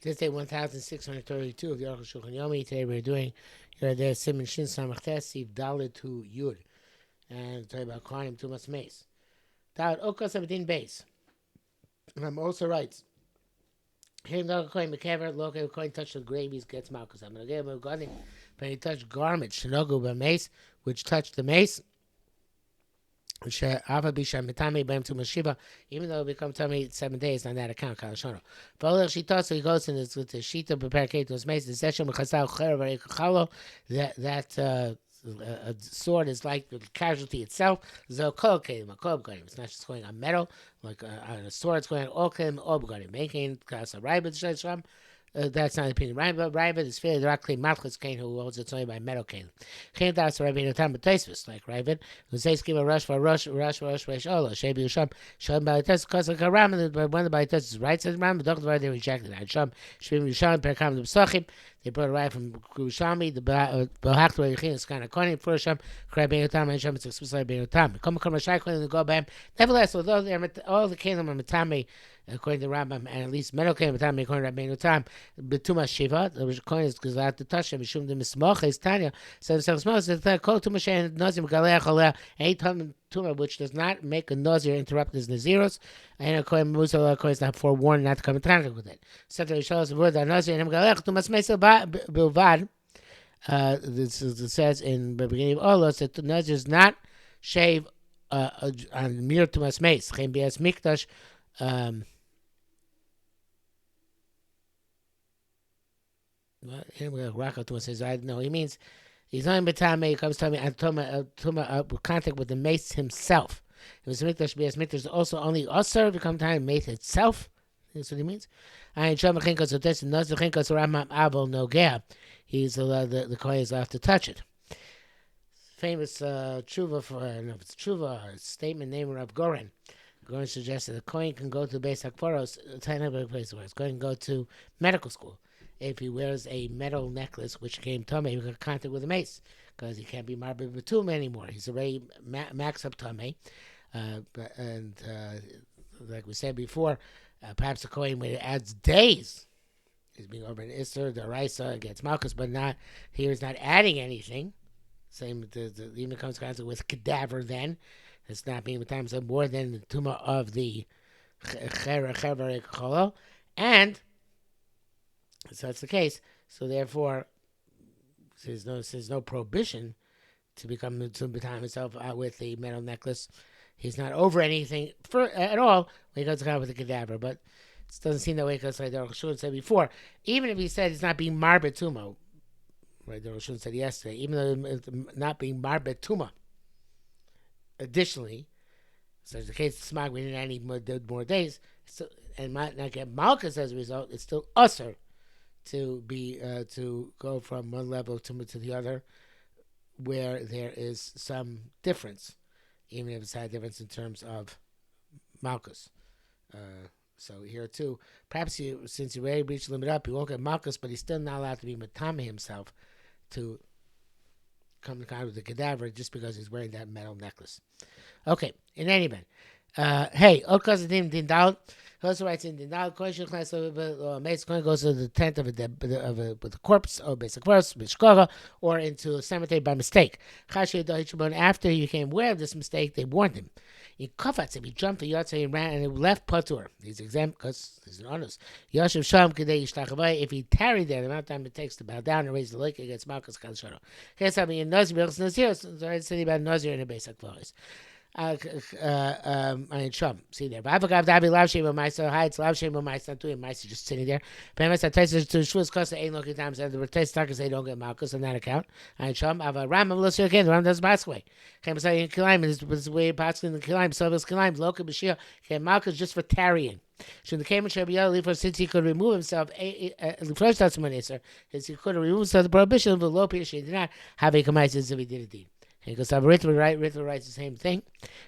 This day 1632 of the Arukh HaShulchan Yomi. Today we're doing Yerideh Siman Shin Samach Tes Siv Dalet to Yud, and talking about Kohanim Tumas Meis. Dalet Okas Abedin Beis. And also writes, here no Kohen Mekever Loke Kohen touch the gravies gets Malchus. I'm going to give him a garden, but he touched garments Shinogu B'Meis, which touched the mace. Even though it becomes tummy 7 days on that account, Kalashono. But she thought so. He goes in with the sheet of prepare Ketos Mace. The session with that a sword is like the casualty itself. It's not just going on metal like on a sword. It's going on all kelim obgarim, making Kasa Raibit. That's not the opinion. Raibit is fairly directly Matchus Kane, who holds it's only by metal Kane. Kane that's Rabbi Tam B'Taisvis, like Raibit, who says give a rush for rush, Ola, Shebi Usham, Sham Balites, because like a Ram, when the Balites is right, says Ram, the doctor they rejected it. Sham, Shim Usham, Perkam the Psachim, they brought a right from Kushami, the Bahakta Yachin is kind of Konim, for Sham, Krabin Tam, and Sham, it's explicitly Bein Tam. Come a Shaykh and go by him. Nevertheless, although all the Kalim are Matame, according to Rambam, and at least metal came according to Rabbeinu Tam, B'tuma Shiva, the coin is because I have to touch him. Mishum the Mismocha is Tanya. So the Smoch says that Kol Tuma Shein Nazir Galeh Choleh any Tuma which does not make a Nazir interrupt his Naziros, and a coin Musa coin is not forewarned not to come in contact with it. So the Rishon the word that Nazir and him Galeh Tumas Meisa Bilvad. This it says in the beginning of Olos that the Nazir does not shave on mere Tumas Meis. Chem Bias Mikdash. No, he means he's not in Batame. He comes to me and Tuma contact with the mace himself. It was Mikdash Bias Mikdash also only Osir to come time mace itself. That's what he means. I ain't Shama Chinkos of this and Naz the Chinkos Ramam Abel Nogea. He's allowed the Kohen is allowed to touch it. Famous tshuva for it's tshuva a statement named of Goren. Goren suggested the Kohen can go to Beis Hakporos, a tiny place where it's going to go to medical school. If he wears a metal necklace, which came Tomei, he can contact with a mace, because he can't be Marbeh Batum anymore. He's already max up Tomei. Like we said before, perhaps the Kohen, when it adds days, he's being over an Isser, the Raisa against Malchus, but not here is not adding anything. Same, even comes contact with cadaver then. It's not being with time, so more than the tumor of the Chever Cholo. And so that's the case. So therefore, there's no prohibition to become Tumbatam himself with the metal necklace. He's not over anything at all when he goes to with the cadaver. But it doesn't seem that way because, like Arukh HaShulchan said before, even if he said it's not being Marbeh Tuma, right? Arukh HaShulchan said yesterday, even though it's not being Marbeh Tuma. Additionally, so the case of Smag, we didn't add any more days, and might not get Malchus as a result. It's still usher to be to go from one level to the other, where there is some difference, even if it's a difference in terms of Malchus. So here too, perhaps since he already reached limit up, he won't get Malchus, but he's still not allowed to be Matame himself to come to contact with the cadaver just because he's wearing that metal necklace. Okay, in any event, hey, Okazadim Dindal. He also writes in Dindal, question class of Mace goes to the tent of a corpse or basic verse, Bishkova, or into a cemetery by mistake. After he became aware of this mistake, they warned him. In Kofatz, if he jumped the Yotze and ran and he left Patur, he's exempt because he's an honest. Yoshev Sham Kedei Yishtachavai, if he tarried there, the amount of time it takes to bow down and raise the leg against Malchus Kalshano. Here's something in Nazir, Nazir, so I said about Nazir in a basic voice. Sham, see there. Vavagav Dabi Lav Shema Maisa, hides Lav Shema Maisa, to him, Maisa just sitting there. Pemas Ataisis to Shus Kosa, ain't looking times, and the Rotes Takas, they don't get Malchus on that account. Sham, Ava Ram, Melissa again, the Ram does pass away. Kemasai in Kilaim, is way passing in the Kilaim, Silvus Kilaim, Loka Bashir, came Malchus just for tarrying. Should the Kaman Shabiyah, since he could remove himself, the first testimony, sir, is he could remove himself the prohibition of the low period, she did not have a Kamaisis if he did a deed. Because Rithra writes the same thing.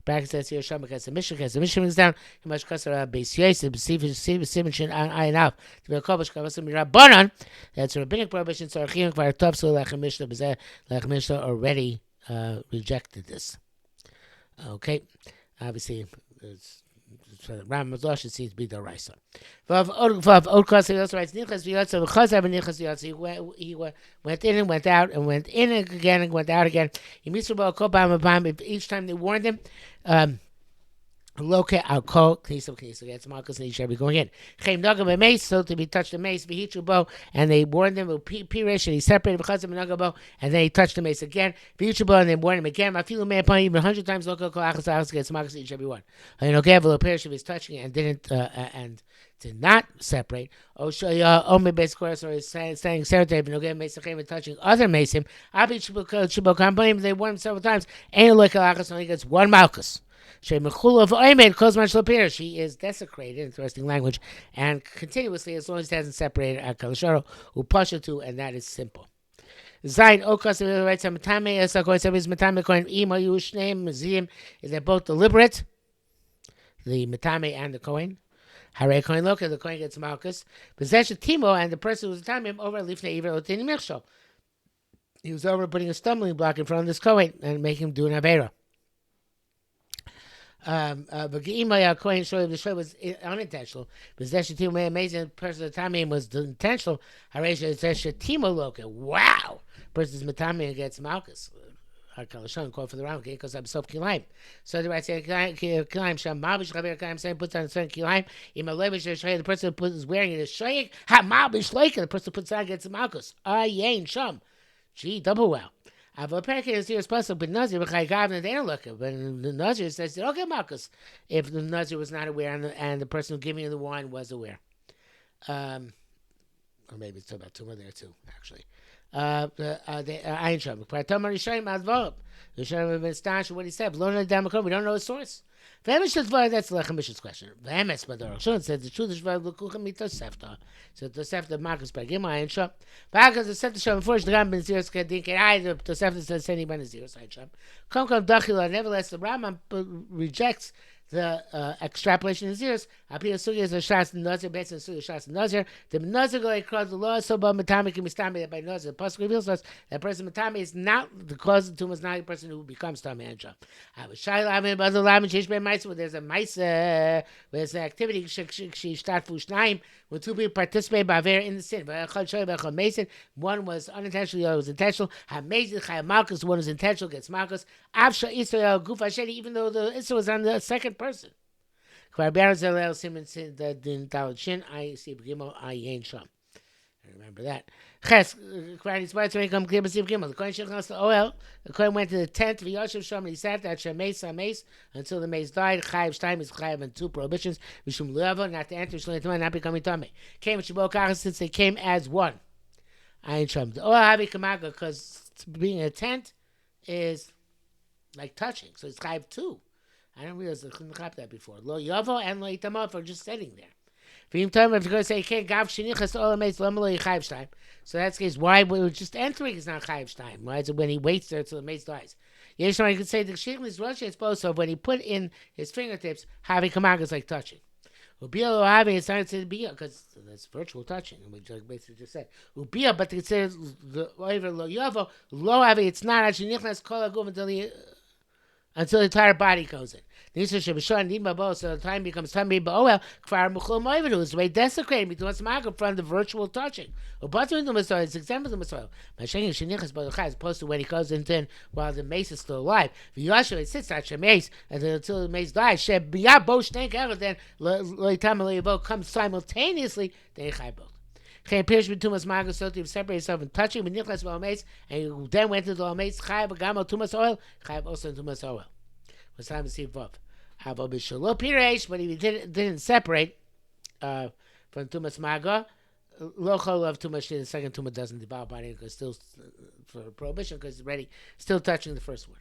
Back says here, Shama has the mission is down. He must cuss around base yes, and Simon on iron out. To be a Kobash Kavasim Rabbanon, that's a rabbinic prohibition. So Archim Kvar Top, so Lach Mishnah already rejected this. Okay, obviously, So the Ram Mazosh seems to be the Raisa. Vav Old he also writes Nichas v'yotza v'chazav v'nichas v'yotza. He went in and went out and went in again and went out again. He meets Rabbi Kol Bam. Each time they warned him. Loke al kol knisam knisam. That's Malchus and he shall be going in. Chem nagam a mace, so to be touched the mace. V'hitru bo, and they warned him with pirish, and he separated v'chazam and nagam bo, and then he touched the mace again. V'hitru bo, and they warned him again. Mafilu may upon even 100 times. Loke al kol achas achas against Malchus and he shall be one. And okay, v'lo pirish if he's touching it and did not separate. Oh, shoya only base course or is saying serotape and okay, mace and touching other mace. Abi shibbo kampanim. They warned him several times. Ain't loke al achas only gets one Malchus. She is desecrated, interesting language, and continuously as long as it hasn't separated Kalasharo, Upashatu, and that is simple. Zain Okas writes Matame is Matame coin Ema Yushneim Museum is they're both deliberate, the Matame and the coin. Hare coin look the coin gets Malchus. Possession Timo and the person who's Tamim over Lifne Iver Otini Mircho. He was over putting a stumbling block in front of this coin and making him do an Avera. But Kohen showed the show was unintentional. Possession Timo amazing person Tamim was intentional. Haresha Timo Loka. Wow, person's Matami against Malchus. Harkalashon called for the round because I'm self kilaim. So the right say kilaim sham mabish chaver kilaim saying puts on a certain kilaim. Imalevish the person who is wearing it is shayik. Ha mabish like the person puts on against Malchus. Yain sham. Gee, double wow. Avaperkin is here possible, but Nazir B'chaygav they don't look it. But the Nazir says, okay, Malchus, if the Nazir was not aware and the person giving you the wine was aware. Or maybe it's about two more there too, actually. The Einsham. Pratomar Yishayim Advob. Yishayim have been astonished at what he said. We don't know his source. That's the Lechem Mish's question. V'emes, but the Arukh HaShulchan said the truth is L'kuchem Mitosefta. So Tosefta Marcus Bergim Einsham. Because the Tosefta Sham before the Ram Ben Zirus Kedin Kedai the Tosefta says sending Ben Zirus Einsham. Kom Dachila. Nevertheless, the Rambam rejects the extrapolation of Zirus. Appear Sugya the Shas Nazir based on Sugya Shas Nazir. The Nazir go across the law so about Matami can be stamped by Nazir. The Pasuk reveals us that person Matami is not the cause of the tumor is not the person who becomes Tami Ansha. I was shy laughing about the Lamin Shish Ben Mice where there's a mice where there's an activity she start Fushnaim when two people participate by very in the sin. One was unintentional, the other was intentional. Amazing Chayam Malchus, one was intentional gets Malchus. Avsha Israel Gufa Sheni, even though the Israel was on the second person. I remember that. The coin went to the tent. He sat there until the mace died. Chayav time is chayav and two prohibitions. Not to enter, not becoming tummy. Came since they came as one. Because being a tent is like touching, so it's chayav two. I didn't realize I couldn't have that before. Lo Yavo and Lo Itamov are just sitting there. If you're going to say, okay, Gav Shinichas Olametz Lomelo Chayiv Shtayim. So that's the case. Why just entering is not Chayiv Shtayim? Why is it when he waits there until the mace dies? Yes, you could say the Shikh is Rosh is both. So when he put in his fingertips, Havi Kamag is like touching. Ubia Lo Havi is not to Bia because that's virtual touching, which I basically just said. Ubia, but it says over Lo Yavo, Lo Havi, it's not actually Nichnas Kol Agum until the entire body goes in. So the time becomes time to be it was way desecrated between from the virtual touching. It's exempt from the soil. As opposed to when he goes in while the mace is still alive. It sits at the mace until the mace dies. Then comes simultaneously. He appears between Tumas Maga, so to separate himself and touching with Nicholas Balmace, and he then went to the Balmace, Chayav Agamo Tumas oil, Chayav also Tumas oil. Was time to see Vav. Havo Bishalo Piresh, but he didn't separate from Tumas Maga. Lochol of Tumas, the second Tumas doesn't devour body because still for prohibition because it's ready, still touching the first one.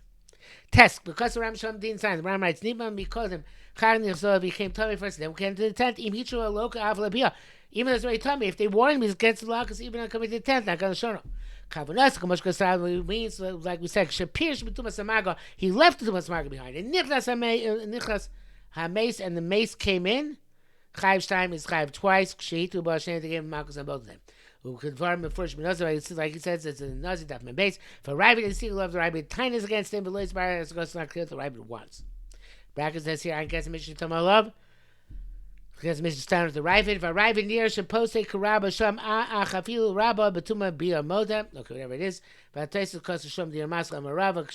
Test because the Ram Shalom Din sign. The Ram writes, Nibam because him Chayim became tummy first, then we came to the tent. Im Hitru Loka Avlabia. Even as they told me, if they warn me against the law, because even I'm coming to the tent, not going to show them. Kavanas, means, like we said, Shapir Shmitumas Amaga, he left the Tumas Maga behind. And Nichlas HaMace and the mace came in. Chayiv time is Chayiv twice. Shehitu Ba'ashem, they gave him Malchus on both of them. Who confirm the first Menazir, like he says, it's a Nazir Daf Men base. For Rabbi, the seal of the Rabbi, kindness against him, but Lois Bar, it's not clear the Rabbi once. Bracket says here, I guess Mishnah Tomah love. Because Mishnah stand with the Ravid. V'Ravid near Shapose Karaba Sham Achafilu Rabba Betuma Bia Moda. Okay, whatever it is. V'Ataisus Kosa Shom Dir Masla Marava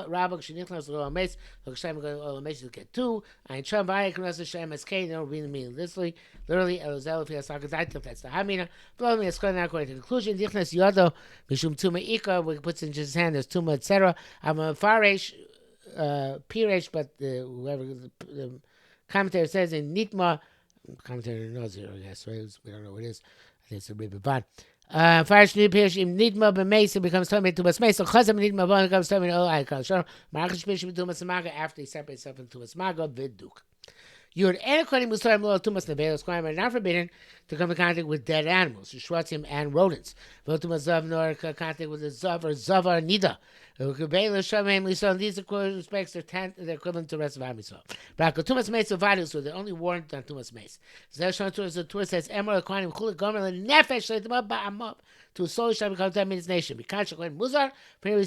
Rabba Kshinichnas Lo Ames. Lo Kshem Lo Ames to get two. Ein Sham Vayik Nasa Shem Eskei. No really meaning literally Elozel Fias Hakazait. That's the Hamina. Below me, according to the conclusion. Dichnas Yodo Mishum Tuma Ika. We puts in his hand. There's Tuma etc. I'm a Faresh Piresh, but whoever the commentator says in Nitma. Commentator knows it, I guess, right? We don't know what it is. I think it's a bit bad. Farish new pirish im nidma b'meis becomes tummy to basmeis. So chazam nidma b'on becomes tummy to I call sure. Marachish pirish b'tumas maga after he separates himself from tumas maga viduk. Yud and according to Musarim law tumas nebelos crime are not forbidden to come in contact with dead animals, shwatzim and rodents. Votumas zav nor contact with a zav or zavar nida. In these respects, they're equivalent to the rest of Amisol. But Tumas Mace of Vadus, so they're only warned on Tumas Mace. The Torah says, Emer Aquanim Kulik Gomer Nefesh, let them up to a soul shall become 10 minutes nation. Because Shakwan Muzar, we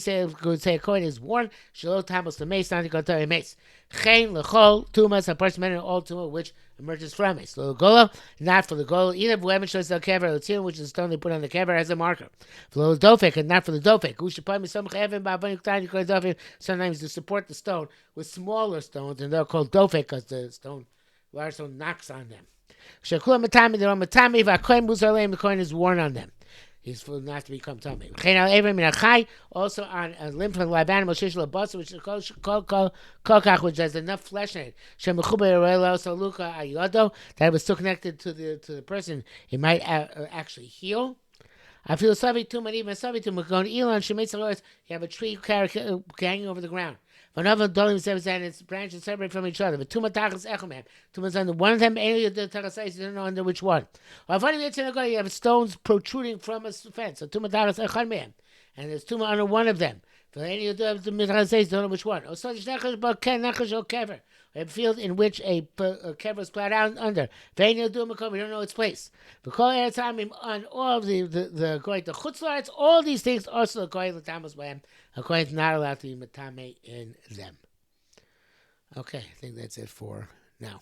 say a coin is warned, Shalot Tamos the Mace, not to go to a mace. Chain Lechol, Tumas, a person in all Tumah, which emerges from it. So Gola, not for the Gola, either Buemen shows the kever, Latin, which is the stone they put on the kever as a marker. For the Dofek, and not for the Dofek. Who should put me some heaven by sometimes to support the stone with smaller stones, and they're called Dofek because the stone, large stone, knocks on them. Shakula Matami, they're on Matami, Vakoin Muzalem, the coin is worn on them. He's for not to become tummy. Also on a limb from the live animal, shishla basa, which is called kokach, which has enough flesh in it. That was still connected to the person. It might actually heal. I feel savitum and even savitum going Elon Shemitz. You have a tree hanging over the ground. Another dolim says and its branches separate from each other. But two matachas echomem. Tumas under one of them, any of the tachasais, you don't know under which one. Or funny you have stones protruding from a fence. So two matachas echomem, and there's two under one of them. For any of the tachasais, don't know which one. Or such nachash but ken nachash or kever. A field in which a kever is plowed out under. We don't know its place. Because on all of the going to chutzlaretz, all these things also going to tamas b'hem. According to not allowed to be matame in them. Okay, I think that's it for now.